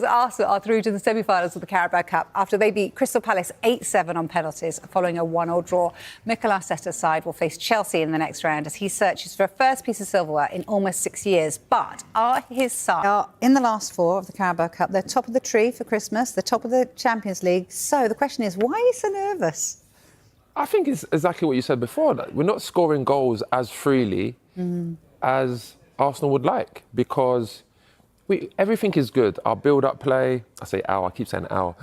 Arsenal are through to the semi-finals of the Carabao Cup after they beat Crystal Palace 8-7 on penalties following a 1-1 draw. Mikel Arteta's side will face Chelsea in the next round as he searches for a first piece of silverware in almost 6 years. But are his side are in the last four of the Carabao Cup? They're top of the tree for Christmas. They're top of the Champions League. So the question is, why are you so nervous? I think it's exactly what you said before. We're not scoring goals as freely as Arsenal would like because everything is good. Our build-up play, I keep saying our.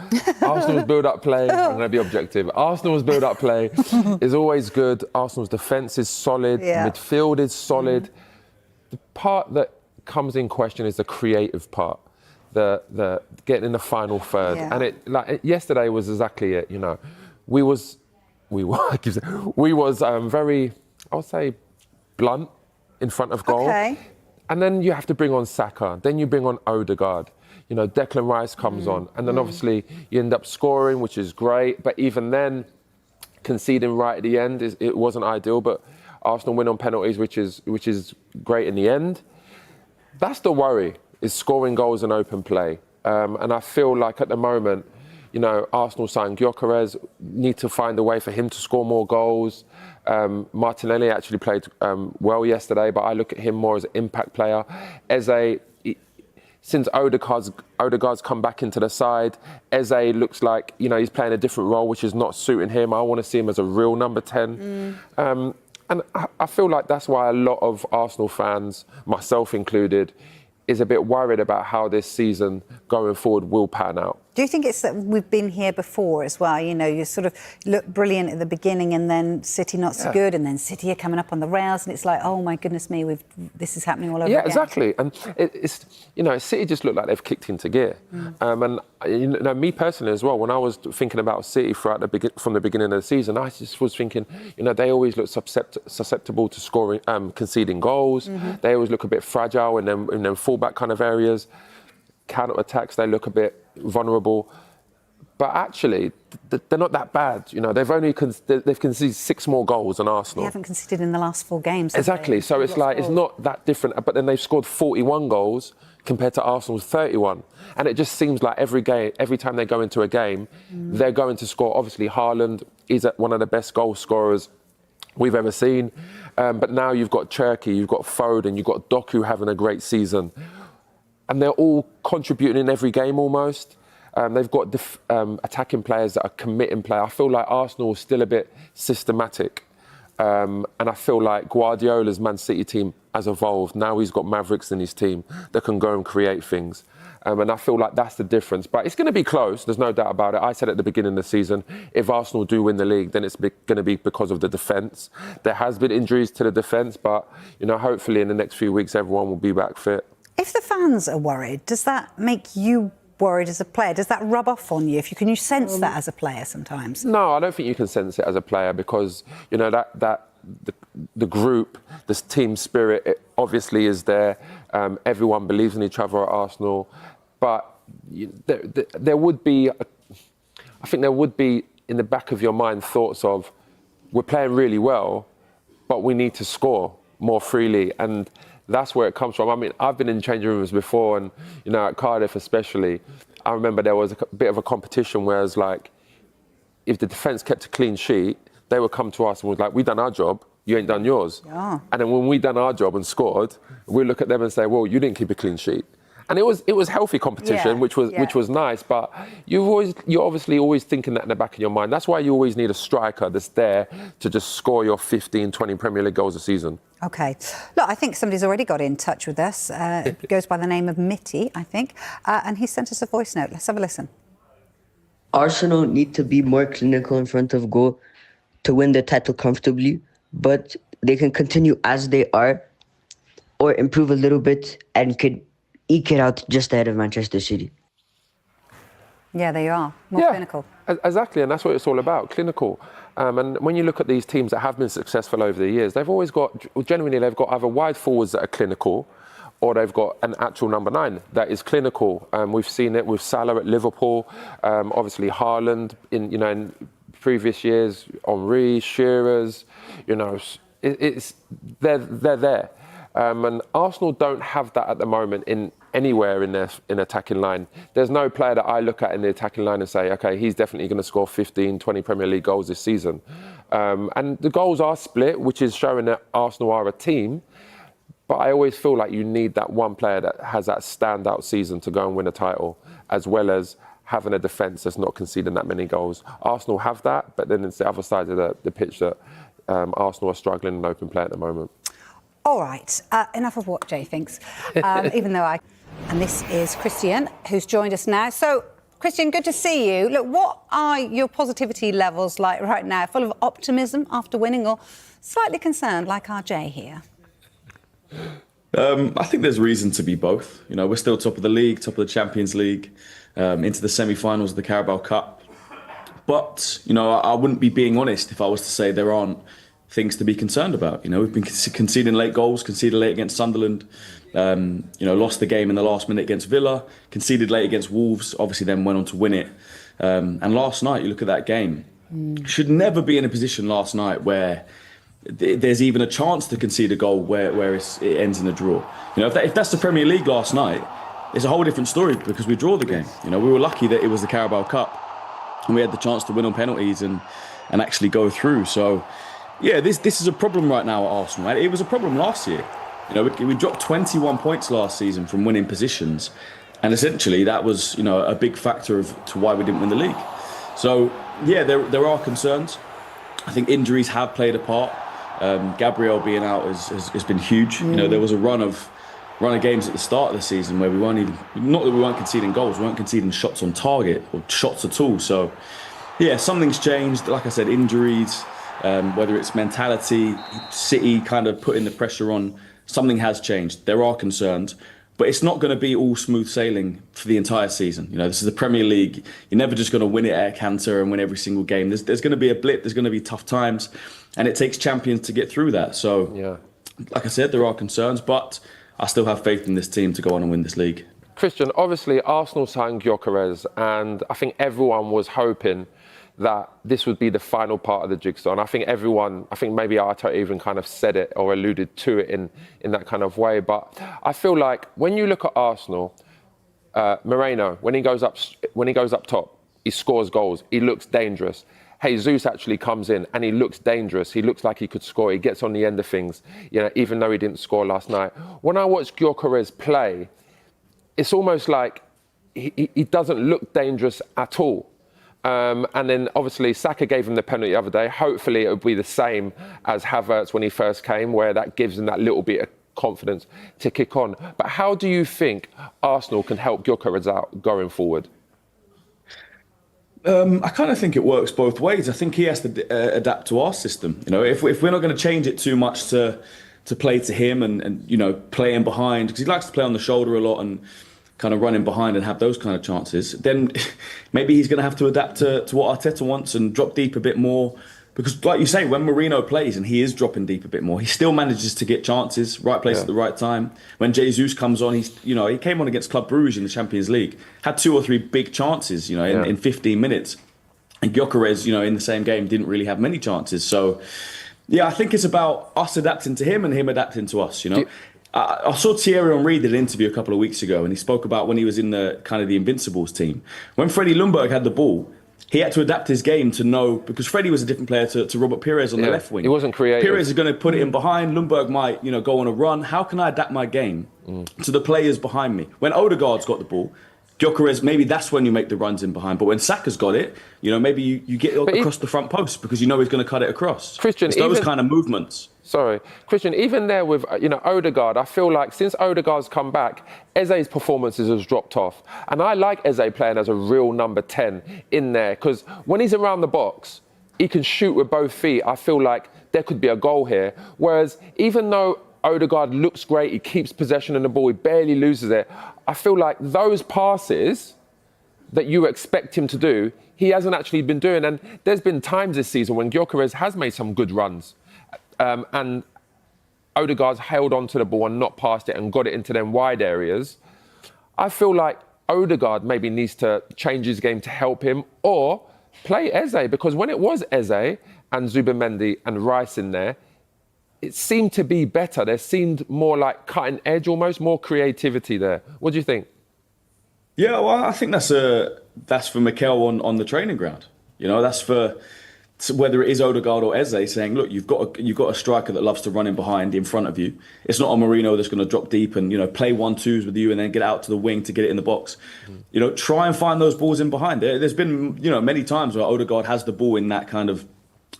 Arsenal's build-up play, I'm going to be objective. Arsenal's build-up play is always good. Arsenal's defence is solid. Midfield is solid. The part that comes in question is the creative part, the getting in the final third. And yesterday was exactly it. You know, we was very, I would say, blunt in front of goal. Okay. And then you have to bring on Saka. Then you bring on Odegaard. You know, Declan Rice comes on. And then obviously you end up scoring, which is great. But even then, conceding right at the end, it wasn't ideal. But Arsenal win on penalties, which is great in the end. That's the worry, is scoring goals and open play. And I feel like at the moment, you know, Arsenal signed Gyökeres, need to find a way for him to score more goals. Martinelli actually played well yesterday, but I look at him more as an impact player. Since Odegaard's come back into the side, Eze looks like, you know, he's playing a different role, which is not suiting him. I want to see him as a real number 10. And I feel like that's why a lot of Arsenal fans, myself included, is a bit worried about how this season going forward will pan out. Do you think it's that we've been here before as well? You know, you sort of look brilliant at the beginning and then City not so good, and then City are coming up on the rails and it's like, oh my goodness me, this is happening all over again. Yeah, exactly. And it's, you know, City just look like they've kicked into gear. And, you know, me personally as well, when I was thinking about City from the beginning of the season, I just was thinking, you know, they always look susceptible to scoring, conceding goals. They always look a bit fragile in them fullback kind of areas. Counter-attacks, they look a bit vulnerable. But actually, they're not that bad. You know, they've conceded 6 more goals than Arsenal. They haven't conceded in the last 4 games. Exactly. So it's like, it's not that different. But then they've scored 41 goals compared to Arsenal's 31. And it just seems like every time they go into a game, they're going to score. Obviously, Haaland is one of the best goal scorers we've ever seen. But now you've got Cherki, you've got Foden, you've got Doku having a great season. And they're all contributing in every game almost. They've got attacking players that are committing play. I feel like Arsenal is still a bit systematic. And I feel like Guardiola's Man City team has evolved. Now he's got Mavericks in his team that can go and create things. And I feel like that's the difference. But it's going to be close, there's no doubt about it. I said at the beginning of the season, if Arsenal do win the league, then it's going to be because of the defence. There has been injuries to the defence, but, you know, hopefully in the next few weeks, everyone will be back fit. If the fans are worried, does that make you worried as a player? Does that rub off on you? Can you sense that as a player sometimes? No, I don't think you can sense it as a player because, you know, the group, this team spirit, it obviously is there. Everyone believes in each other at Arsenal. But there would be, I think there would be in the back of your mind thoughts of, we're playing really well, but we need to score more freely. And that's where it comes from. I mean, I've been in changing rooms before, and, you know, at Cardiff especially, I remember there was a bit of a competition where it's like, if the defence kept a clean sheet, they would come to us and was like, we done our job, you ain't done yours. Yeah. And then when we done our job and scored, we look at them and say, well, you didn't keep a clean sheet. And it was healthy competition, which was nice. But you're obviously always thinking that in the back of your mind. That's why you always need a striker that's there to just score your 15, 20 Premier League goals a season. OK. Look, I think somebody's already got in touch with us. It goes by the name of Mitty, I think. And he sent us a voice note. Let's have a listen. Arsenal need to be more clinical in front of goal to win the title comfortably. But they can continue as they are or improve a little bit and could eke it out just ahead of Manchester City. Yeah, they are. More clinical. Exactly, and that's what it's all about, clinical. And when you look at these teams that have been successful over the years, they've always got, genuinely, they've got either wide forwards that are clinical or they've got an actual number 9 that is clinical. We've seen it with Salah at Liverpool, obviously Haaland in previous years, Henry, Shearers, you know, they're there. And Arsenal don't have that at the moment anywhere in their attacking line. There's no player that I look at in the attacking line and say, okay, he's definitely going to score 15, 20 Premier League goals this season. And the goals are split, which is showing that Arsenal are a team. But I always feel like you need that one player that has that standout season to go and win a title, as well as having a defence that's not conceding that many goals. Arsenal have that, but then it's the other side of the pitch that Arsenal are struggling in open play at the moment. All right, enough of what Jay thinks, even though I... And this is Christian, who's joined us now. So, Christian, good to see you. Look, what are your positivity levels like right now? Full of optimism after winning, or slightly concerned like our Jay here? I think there's reason to be both. You know, we're still top of the league, top of the Champions League, into the semi-finals of the Carabao Cup. But, you know, I wouldn't be being honest if I was to say there aren't things to be concerned about. You know, we've been conceding late goals, conceded late against Sunderland, you know, lost the game in the last minute against Villa, conceded late against Wolves, obviously then went on to win it. And last night, you look at that game, should never be in a position last night where there's even a chance to concede a goal where it ends in a draw. You know, if that's the Premier League last night, it's a whole different story because we draw the game. You know, we were lucky that it was the Carabao Cup and we had the chance to win on penalties and actually go through. So, yeah, this is a problem right now at Arsenal. It was a problem last year. You know, we dropped 21 points last season from winning positions, and essentially that was, you know, a big factor to why we didn't win the league. So, yeah, there are concerns. I think injuries have played a part. Gabriel being out has been huge. You know, there was a run of games at the start of the season where we weren't even, not that we weren't conceding goals, we weren't conceding shots on target or shots at all. So, yeah, something's changed. Like I said, injuries, whether it's mentality, City kind of putting the pressure on, something has changed. There are concerns, but it's not going to be all smooth sailing for the entire season. You know, this is the Premier League. You're never just going to win it at a canter and win every single game. There's going to be a blip. There's going to be tough times, and it takes champions to get through that. So, yeah, like I said, there are concerns, but I still have faith in this team to go on and win this league. Christian, obviously Arsenal signed Gyökeres, and I think everyone was hoping that this would be the final part of the jigsaw. And I think maybe Arteta even kind of said it or alluded to it in that kind of way. But I feel like when you look at Arsenal, Moreno, when he goes up top, he scores goals. He looks dangerous. Jesus actually comes in and he looks dangerous. He looks like he could score. He gets on the end of things, you know, even though he didn't score last night. When I watch Gyökeres play, it's almost like he doesn't look dangerous at all. And then obviously Saka gave him the penalty the other day. Hopefully it will be the same as Havertz when he first came, where that gives him that little bit of confidence to kick on. But how do you think Arsenal can help Gyökeres out going forward? I kind of think it works both ways. I think he has to adapt to our system. You know, if we're not going to change it too much to play to him and you know, play him behind, because he likes to play on the shoulder a lot and kind of running behind and have those kind of chances, then maybe he's going to have to adapt to what Arteta wants and drop deep a bit more. Because like you say, when Moreno plays and he is dropping deep a bit more, he still manages to get chances, right place at the right time. When Jesus comes on, he came on against Club Brugge in the Champions League, had 2 or 3 big chances, you know, in 15 minutes. And Gyökeres, you know, in the same game didn't really have many chances. So, yeah, I think it's about us adapting to him and him adapting to us, you know. I saw Thierry Henry did an interview a couple of weeks ago, and he spoke about when he was in the kind of the Invincibles team. When Freddie Ljungberg had the ball, he had to adapt his game to know, because Freddie was a different player to Robert Pires on the left wing. He wasn't creative. Pires is going to put it in behind. Ljungberg might, you know, go on a run. How can I adapt my game to the players behind me? When Odegaard's got the ball, Gyökeres, maybe that's when you make the runs in behind. But when Saka's got it, you know, maybe you get across the front post because you know he's going to cut it across. Christian, it's those kind of movements. Sorry, Christian, even there with, you know, Odegaard, I feel like since Odegaard's come back, Eze's performances has dropped off. And I like Eze playing as a real number 10 in there, because when he's around the box, he can shoot with both feet. I feel like there could be a goal here. Whereas even though Odegaard looks great, he keeps possession of the ball, he barely loses it, I feel like those passes that you expect him to do, he hasn't actually been doing. And there's been times this season when Gyökeres has made some good runs. And Odegaard's held onto the ball and not passed it and got it into them wide areas. I feel like Odegaard maybe needs to change his game to help him, or play Eze, because when it was Eze and Zubimendi and Rice in there, it seemed to be better. There seemed more like cutting edge almost, more creativity there. What do you think? Yeah, well, I think that's for Mikel on the training ground. You know, that's for whether it is Odegaard or Eze saying, look, you've got a striker that loves to run in behind, in front of you. It's not a Mourinho that's going to drop deep and, you know, play 1-2s with you and then get out to the wing to get it in the box. You know, try and find those balls in behind. There's been, you know, many times where Odegaard has the ball in that kind of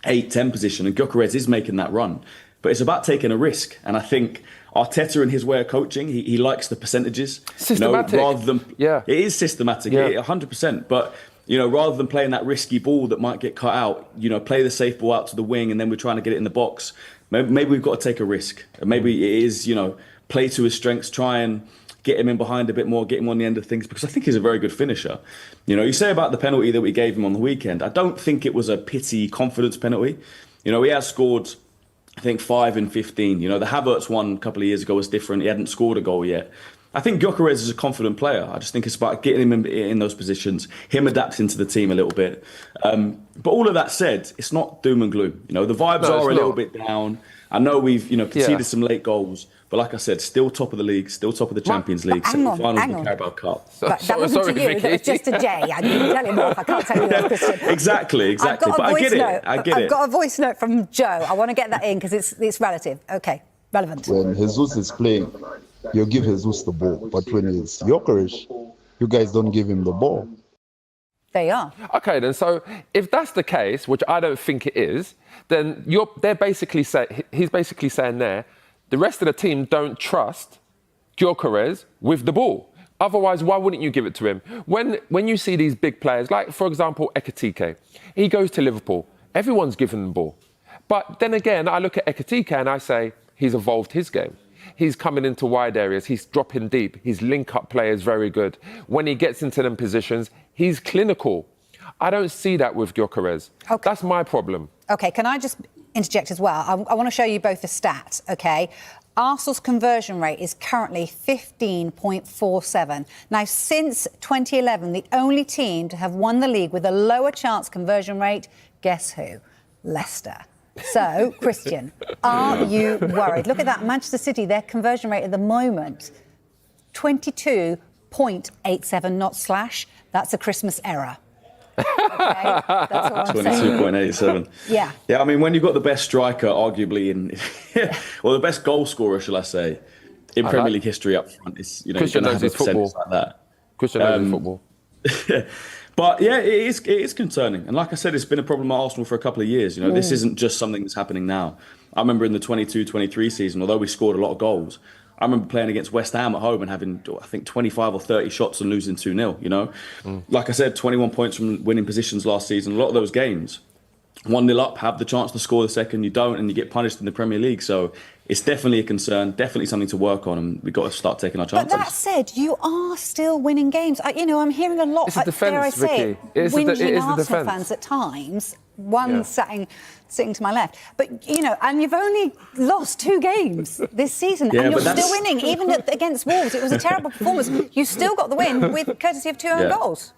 8-10 position and Gyökeres is making that run. But it's about taking a risk. And I think Arteta in his way of coaching, he likes the percentages. Systematic. You know, rather than, yeah. It is systematic, 100%. But, you know, rather than playing that risky ball that might get cut out, you know, play the safe ball out to the wing and then we're trying to get it in the box. Maybe we've got to take a risk. Maybe it is, you know, play to his strengths, try and get him in behind a bit more, get him on the end of things, because I think he's a very good finisher. You know, you say about the penalty that we gave him on the weekend, I don't think it was a pity confidence penalty. You know, he has scored, I think, 5 in 15. You know, the Havertz one a couple of years ago was different. He hadn't scored a goal yet. I think Gyökeres is a confident player. I just think it's about getting him in those positions, him adapting to the team a little bit. But all of that said, it's not doom and gloom. You know, the vibes are a little bit down. I know we've, you know, conceded some late goals. But like I said, still top of the league, still top of the Champions League, semi-finals of the Carabao Cup. But that wasn't to you, that was just to Jay. I didn't tell him off. I can't tell you that, Christian. Exactly. But I get it. I've got a voice note from Joe. I want to get that in because it's relative. Okay, relevant. When Jesus is playing, you give Jesus the ball. But when it's Gyökeres, you guys don't give him the ball. There you are. Okay, then, so if that's the case, which I don't think it is, then he's basically saying there, the rest of the team don't trust Gyökeres with the ball. Otherwise, why wouldn't you give it to him? When you see these big players, like, for example, Ekitike, he goes to Liverpool. Everyone's given him the ball. But then again, I look at Ekitike and I say, he's evolved his game. He's coming into wide areas. He's dropping deep. His link-up play is very good. When he gets into them positions, he's clinical. I don't see that with Gyökeres. Okay. That's my problem. OK, can I just interject as well? I want to show you both the stats, OK? Arsenal's conversion rate is currently 15.47. Now, since 2011, the only team to have won the league with a lower chance conversion rate, guess who? Leicester. So, Christian, are you worried? Look at that, Manchester City, their conversion rate at the moment, 22.87, not slash. That's a Christmas error. Okay, that's what I'm saying. 22.87. Yeah. Yeah, I mean, when you've got the best striker, arguably, or the best goal scorer, shall I say, in Premier League history up front, it's, you know, Christian knows his football. Like that. Christian knows his football. But yeah, it is concerning. And like I said, it's been a problem at Arsenal for a couple of years. You know, this isn't just something that's happening now. I remember in the 22-23 season, although we scored a lot of goals, I remember playing against West Ham at home and having, I think, 25 or 30 shots and losing 2-0, you know? Like I said, 21 points from winning positions last season. A lot of those games, 1-0 up, have the chance to score the second, you don't, and you get punished in the Premier League. So it's definitely a concern, definitely something to work on, and we've got to start taking our chances. But that said, you are still winning games. You know, I'm hearing a lot, it's a defence, dare I say, Vicky. It is whinging Arsenal Arsenal fans at times. One sitting to my left. But, you know, and you've only lost 2 games this season, and you're still winning. Even against Wolves, it was a terrible performance. You still got the win with courtesy of 2 own goals.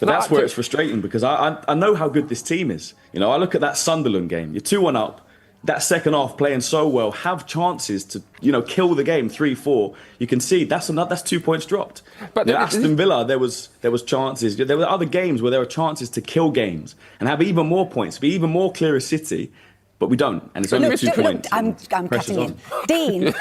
But that's where it's frustrating, because I know how good this team is. You know, I look at that Sunderland game. You're 2-1 up. That second half playing so well, have chances to, you know, kill the game 3-4. You can see that's 2 points dropped. But Aston Villa, there was chances. There were other games where there were chances to kill games and have even more points, be even more clear as City. But we don't, and it's only 2 points. I'm cutting in. Dean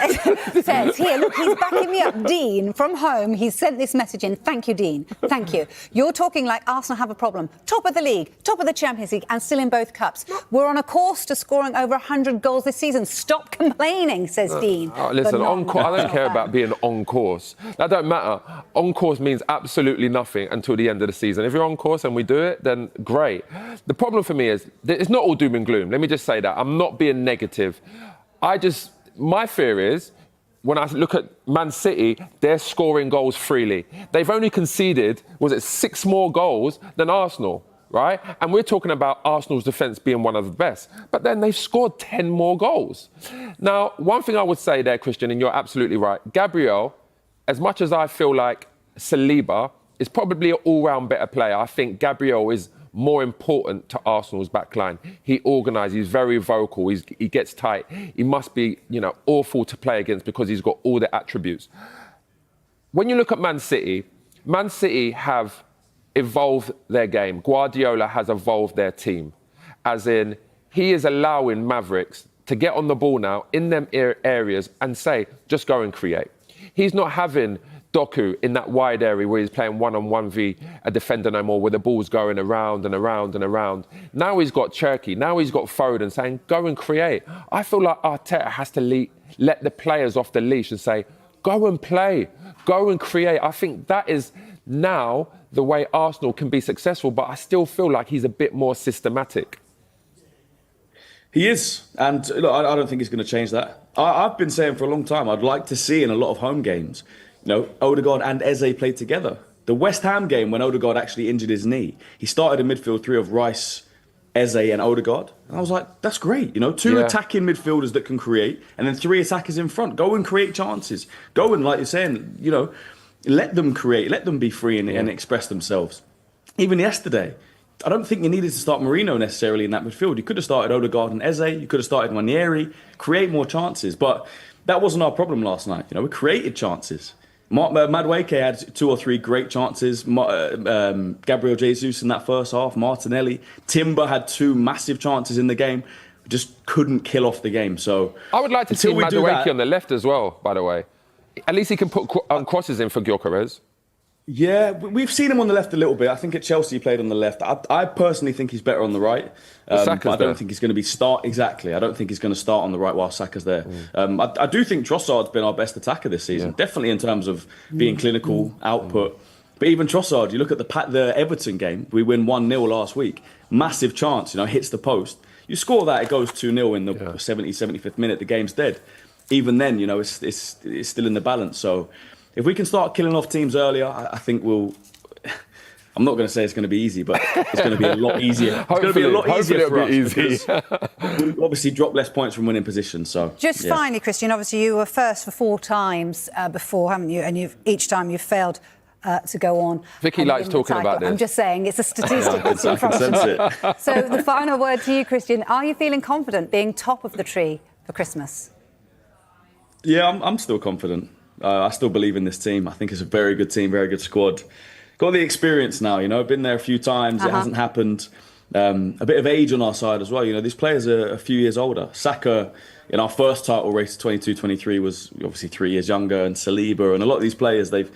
says here, look, he's backing me up. Dean, from home, he's sent this message in. Thank you, Dean. Thank you. You're talking like Arsenal have a problem. Top of the league, top of the Champions League, and still in both cups. We're on a course to scoring over 100 goals this season. Stop complaining, says Dean. Listen, I don't care about being on course. That don't matter. On course means absolutely nothing until the end of the season. If you're on course and we do it, then great. The problem for me is it's not all doom and gloom. Let me just say that. I'm not being negative. My fear is, when I look at Man City, they're scoring goals freely. They've only conceded, 6 more goals than Arsenal, right? And we're talking about Arsenal's defence being one of the best. But then they've scored 10 more goals. Now, one thing I would say there, Christian, and you're absolutely right, Gabriel, as much as I feel like Saliba is probably an all-round better player. I think Gabriel is more important to Arsenal's backline. He organises, he's very vocal, he gets tight. He must be, awful to play against because he's got all the attributes. When you look at Man City have evolved their game. Guardiola has evolved their team. As in, he is allowing Mavericks to get on the ball now in them areas and say, just go and create. He's not having Doku in that wide area where he's playing one-on-one v a defender no more, where the ball's going around and around and around. Now he's got Cherky, now he's got Foden saying, go and create. I feel like Arteta has to let the players off the leash and say, go and play, go and create. I think that is now the way Arsenal can be successful, but I still feel like he's a bit more systematic. He is, and look, I don't think he's going to change that. I've been saying for a long time, I'd like to see in a lot of home games, Odegaard and Eze played together. The West Ham game, when Odegaard actually injured his knee, he started a midfield three of Rice, Eze and Odegaard. And I was like, that's great. Two attacking midfielders that can create, and then three attackers in front. Go and create chances. Go and, like you're saying, let them create, let them be free and express themselves. Even yesterday, I don't think you needed to start Marino necessarily in that midfield. You could have started Odegaard and Eze. You could have started Ranieri, create more chances. But that wasn't our problem last night. We created chances. Madueke had 2 or 3 great chances. Gabriel Jesus in that first half. Martinelli. Timber had 2 massive chances in the game. Just couldn't kill off the game. So I would like to see Madueke on the left as well, by the way. At least he can put crosses in for Gyökeres. Yeah, we've seen him on the left a little bit. I think at Chelsea he played on the left. I personally think he's better on the right. But I don't think he's going to start. Exactly. I don't think he's going to start on the right while Saka's there. I do think Trossard's been our best attacker this season. Yeah. Definitely in terms of being clinical, output. But even Trossard, you look at the Everton game, we win 1-0 last week. Massive chance, hits the post. You score that, it goes 2-0 in the 75th minute, the game's dead. Even then, it's still in the balance. So if we can start killing off teams earlier, I think we'll... I'm not going to say it's going to be easy, but it's going to be a lot easier. It's going to be a lot easier for us because we'll obviously drop less points from winning positions. So just finally, Christian, obviously you were first for 4 times before, haven't you? And each time you've failed to go on. Vicky likes talking about this. I'm just saying, it's a statistic that's in front of me. So the final word to you, Christian. Are you feeling confident being top of the tree for Christmas? Yeah, I'm still confident. I still believe in this team. I think it's a very good team, very good squad. Got the experience now, been there a few times. It hasn't happened. A bit of age on our side as well. These players are a few years older. Saka, in our first title race, 22-23, was obviously 3 years younger, and Saliba and a lot of these players, they've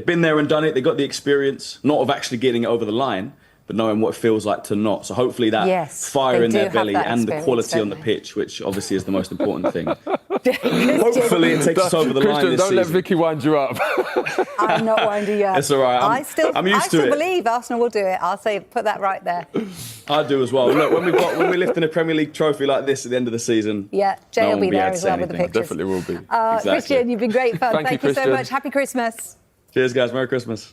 been there and done it. They got the experience, not of actually getting it over the line, but knowing what it feels like to not. So hopefully that fire in their belly and the quality on the pitch, which obviously is the most important thing. Hopefully it takes us over the line this season. Don't let Vicky wind you up. I'm not winding you up. It's all right. I'm used to it. I still believe Arsenal will do it. I'll say, put that right there. I do as well. Look, when we're lifting a Premier League trophy like this at the end of the season, Jay will be there as well with the pictures. Definitely will be. Exactly. Christian, you've been great fun. Thank you so Christian. much. Happy Christmas. Cheers, guys. Merry Christmas.